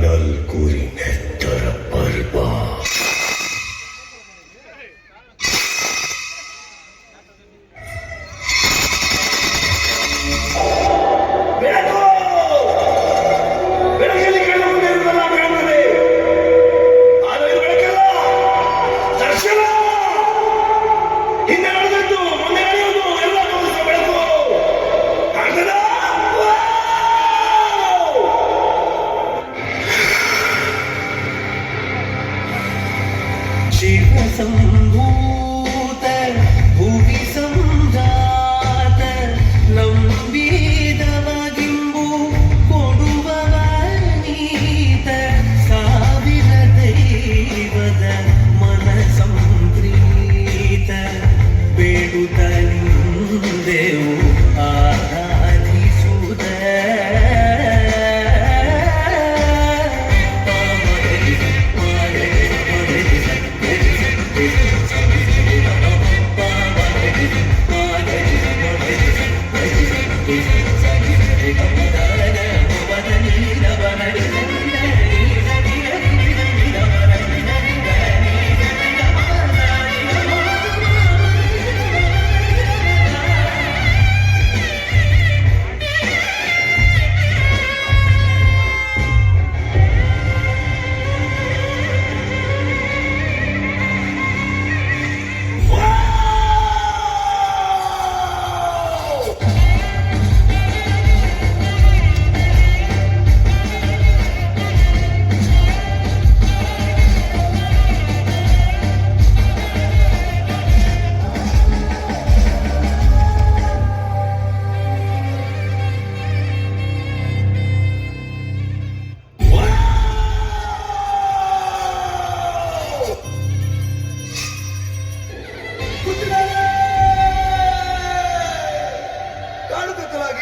ನಾಲ್ಕೂರಿ ನೆತ್ತರ ಪರ್ವ ಸಂಭೂತ ಭೂಮಿ ಸಂಜಾತ ನಂಬಿದವಾಗಿಂಬು ಕೊಡುವವ ನೀತ ಸಾವಿರ ದೈವದ ಮನ ಸಂಪ್ರೀತ ಬೇಡುತ್ತ ನಿಂದೆವು ಆರಾಧಿಸುವುದ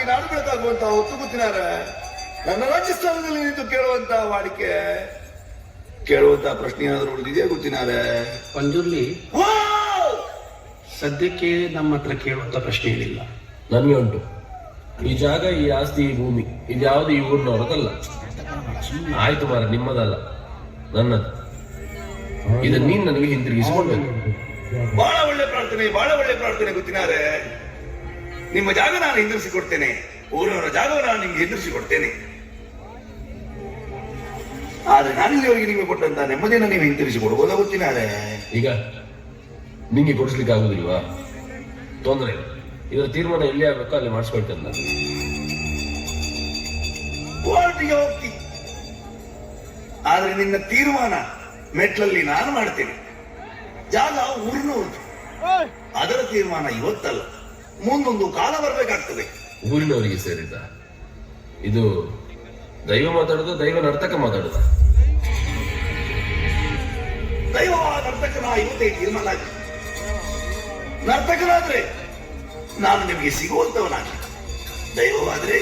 ನಾಡು ಬೆಳಕಾಗುವಂತ ಹೊತ್ತು ಕೂತಿನಾರ ನನ್ನ ರಾಜಸ್ಥಾನದಲ್ಲಿ ನಿಂತು ಕೇಳುವಂತ ವಾಡಿಕೆ ಕೇಳುವಂತ ಪ್ರಶ್ನೆ ಏನಾದ್ರು ಉಳಿದಿದೆಯಾ ಗೊತ್ತಿನಾರೆ ಪಂಜುರ್ಲಿ ಸದ್ಯಕ್ಕೆ ನಮ್ಮ ಹತ್ರ ಕೇಳುವಂತ ಪ್ರಶ್ನೆ ಏನಿಲ್ಲ. ನನಗೆ ಉಂಟು. ಈ ಜಾಗ, ಈ ಆಸ್ತಿ, ಈ ಭೂಮಿ ಇದ್ಯಾವುದು ಈ ಊರಿನವರದಲ್ಲ. ಆಯ್ತು ಮಾರ, ನಿಮ್ಮದಲ್ಲ, ನನ್ನದು. ಇದನ್ನ ನೀನ್ ನನಗೆ ಹಿಂತಿರುಗಿಸಿಕೊಡ್ಬೇಕು. ಬಹಳ ಒಳ್ಳೆ ಪ್ರಾರ್ಥನೆ ಗೊತ್ತಿನಾರೆ. ನಿಮ್ಮ ಜಾಗ ನಾನು ಹಿಂದಿರಿಸಿಕೊಡ್ತೇನೆ, ಊರವರ ಜಾಗವನ್ನು ನಾನು ನಿಮ್ಗೆ ಹಿಂದಿರಿಸಿಕೊಡ್ತೇನೆ. ಆದ್ರೆ ನಾನಿಲ್ಲಿ ಹೋಗಿ ನಿಮಗೆ ಕೊಟ್ಟಂತ ನೆಮ್ಮದಿಯನ್ನು ನೀವು ಹಿಂತಿರಿಸಿಕೊಡ್ಬೋದಾ ಗೊತ್ತಿನಾರೆ. ಈಗ ನಿಂಗೆ ಕೊಡಿಸ್ಲಿಕ್ಕೆ ಆಗುದಿಲ್ವಾ? ತೊಂದರೆ ಇಲ್ಲ. ಇದರ ತೀರ್ಮಾನ ಎಲ್ಲಿ ಆಗ್ಬೇಕೋ ಅಲ್ಲಿ ಮಾಡಿಸ್ಕೊಳ್ತೇನೆ ನಾನು. ಕೋರ್ಟಿಗೆ ಹೋಗ್ತಿ, ಆದ್ರೆ ನಿನ್ನ ತೀರ್ಮಾನ ಮೆಟ್ಲಲ್ಲಿ ನಾನು ಮಾಡ್ತೇನೆ. ಜಾಗ ಊರಿನವ್ರದ್ದು, ಅದರ ತೀರ್ಮಾನ ಇವತ್ತಲ್ಲ, ಮುಂದೊಂದು ಕಾಲ ಬರಬೇಕಾಗ್ತದೆ. ಊರಿನವರಿಗೆ ಸೇರಿದ ಇದು ದೈವ ಮಾತಾಡುದ, ದೈವ ನರ್ತಕ ಮಾತಾಡುದ? ದೈವ ನರ್ತಕನ ಇವತ್ತೇ ತೀರ್ಮಾನ ಆಗಿದೆ. ನರ್ತಕನಾದ್ರೆ ನಾನು ನಿಮಗೆ ಸಿಗುವಂತವನಾಗಿ, ದೈವವಾದ್ರೆ